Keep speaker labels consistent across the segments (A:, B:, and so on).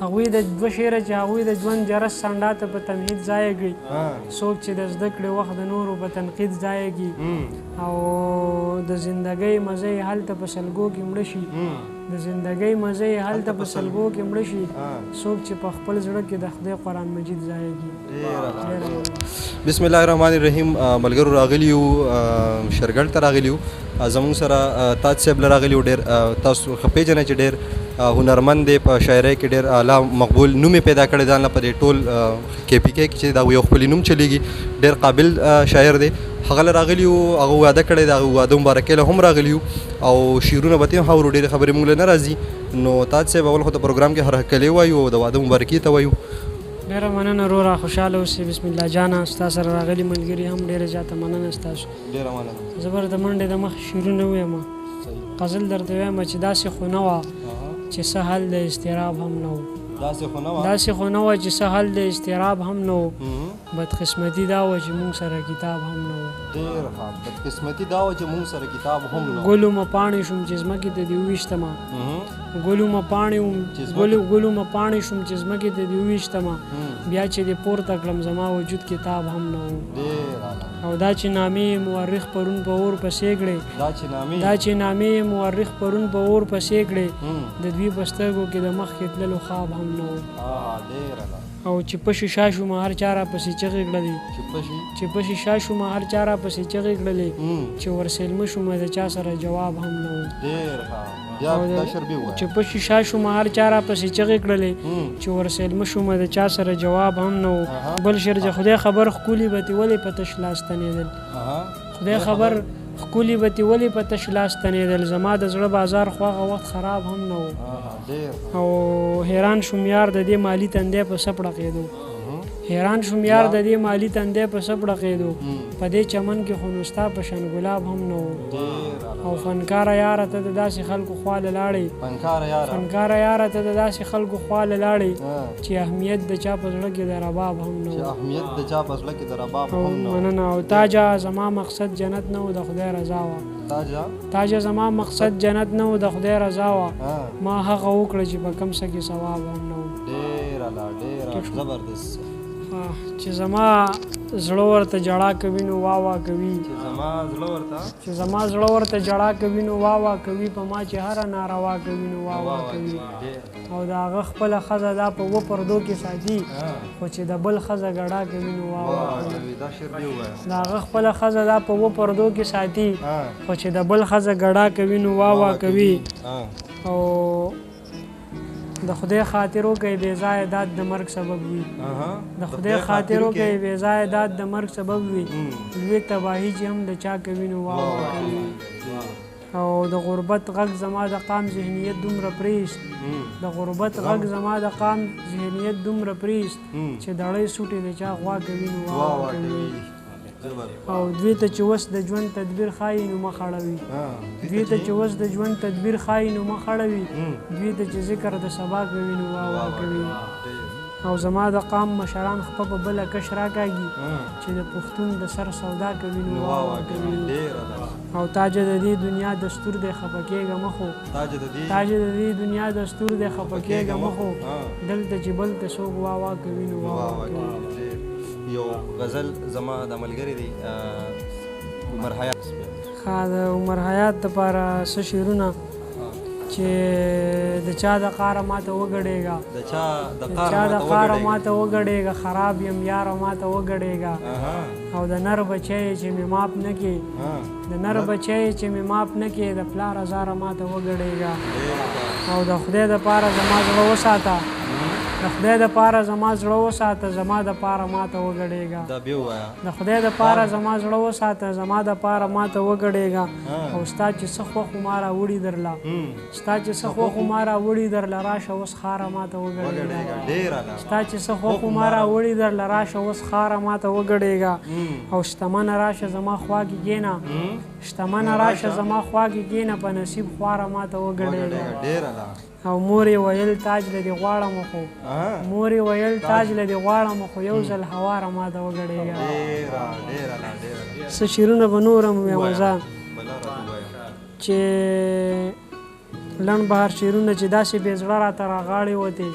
A: هغوی د دوه شعره چې هغوی د ژوند جرس سانډا ته په تمهید ضایع کړي څوک چې د زده کړې وخت د نورو په تنقید ضایع کړي او د زندګۍ مزه یې هلته په سلګو کې مړه شي د زندګۍ مزه یې هلته په سلګو کې مړه شي څوک چې په خپل زړه کې د خدای قرآن مجید ضایع کړي.
B: بسم الله الرحمن الرحیم. ملګرو راغلي یو شرګل ته راغلي یو زموږ سره تاج صاحب راغلي یو ډېر تاسو ښه پېژنئ چې ډېر هنرمند دی په شاعرۍ کې ډېر اعلی مقبول نوم یې پیدا کړی ځان له په دې ټول KPK کې چې دا یو خپلې نوم چلیږي ډېر قابل شاعر دی هغه له راغلي یو هغه واده کړی د هغه واده مبارکۍ له هم راغلي یو او شعرونه به هم اورو ډېرې خبرې موږ له نه راځي نو تاج صاحب اول خو د پروګرام کې هر هکلې وایو او د واده مبارکي ته وایو.
A: ډېره مننه وروره خوشحاله اوسې بسم الله جانه ستا سره راغلي ملګري هم ډېره زیاته مننه ستاسو.
B: ډېره مننه.
A: زه به د منډې د مخ شعرونه ووایم غزل درته وایم چې داسې خو نه وه چې څه حل د اضطراب هم نه و داسې خو نه وه چې څه حل د اضطراب هم نه و بدقسمتي دا وه چې مونږ سره کتاب هم نه و
B: ډېر ښه بدقسمتي دا وه چې مونږ سره کتاب هم نه و
A: ګلو مه پاڼې شوم چې ځمکې ته دې وویشتمه ګلو مه پاڼې شوم چې ځمکې ته دې وویشتمه بیا چې دې پورته کړم زما وجود کتاب هم نه و او دا چې نامې مورخ پرون په اور پسې کړې دا چې نامې مورخ پرون په اور پسې کړې د دوی په سترګو کې د مخکې تللو خواب هم نه و او چې پشي شا شومه هر چا راپسې چغې کړلې چې ورسېلمه شومه د چا سره جواب هم نه و چې پشي شا شومه هر چا راپسې چغې کړلې چې ورسېلمه شومه د چا سره جواب هم نه و بل شعر چې خدای خبر ښکلي به تې ولې په تش لاس تنېدل خدای خبر ښکلي به تې ولې په تش لاس تنېدل زما د زړه بازار خو هغه وخت خراب هم نه و او حیران شوم یار د دې مالي تندی په څه پړقېدو په دې چمن کې خو نو ستا په شان ګلاب هم نه و او فنکاره یاره ته د داسې خلکو خواله لاړې چې اهمیت د چا په زړه کې د رباب هم نه و مننه او تاجه زما مقصد جنت نه و د خدای رضا وه ما هغه وکړه چې په کم څه کې ثواب هم نه و چې زما زړه ورته ژړا کوي نو واوا کوي په ما چې هره ناروا کوي نو واوا کوي او د هغه خپله ښځه دا په و پردو کې ساتي خو چې د بل ښځه ګډا کوي نو واوا کوي او د خدای خاطر وکړئ بې ځایه داد د مرګ سبب وي لوی تباهي چې هم د چا کوي نو واوا کوي او د غربت غږ زما د قام ذهنیت دومره پریست چې دړی سوټې د چا غوا کوي نو واوا کوي او دوی ته چې وس د ژوند تدبیر ښایي نو مخ اړوي دوی ته چې ذکر د سبا کوي نو واوا کوي او زما د قام مشران خپه په بله کش راکاږي چې د پښتون د سر سودا کوي نو واوا کوي او تاجه د دې دنیا دستور دی خفه کېږه مخو دلته چې بل ته څوک واوا کوي نو واوا کوي.
B: یو غزل زما د ملګری دی عمر حیات
A: د عمر حیات دپاره څه شعرونه چې د چا د قاره ماته وګډېږه خراب یم یاره ماته وګډېږه او د نر بچی چې مې ماپ نه کې د پلار هزاره ماته وګډېږه او د خدای دپاره زما زړه وساته زما د پاره ماته وګډېږه او ستا چې څه خوښ ما راوړي درله راشه اوس خاره ماته وګډېږه او شتمنه راشه زما خوا کې کېنه په نصیب خواره ماته وګډېږه او مور یې ویل تاج له دې غواړم خو یو ځل هواره ماته وګډېږه. څه شعرونه به نور هم ووایم چې لنډ بهر شعرونه چې داسې بې زړه راته راغاړې وتې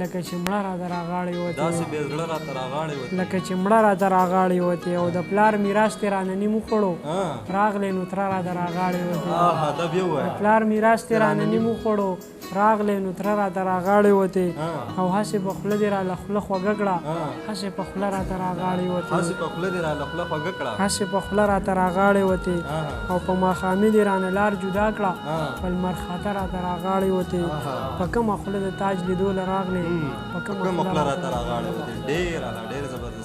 A: لکه چې مړه راته راغاړې وتې لکه چې مړه راته راغاړې وتې او د پلار میراث تې رانه نیم وخوړو راغلی نو تره راته راغاړې وتې د پلار میراث تې رانه نیم وخوړو راغلی نو تره راته راغاړې وتې او هسې په خوله دې راله خوله خوږه کړه هسې په خوله راته راغاړې وتې هسې په خوله راته راغاړې وتې او په ماښامي دې رانه لار جدا کړه په لمر خاته راته راغاړې وتې په کومه خوله د تاج لیدو له راغلې په کومه خوله راته راغاړې وتې.
B: ډېر زبردست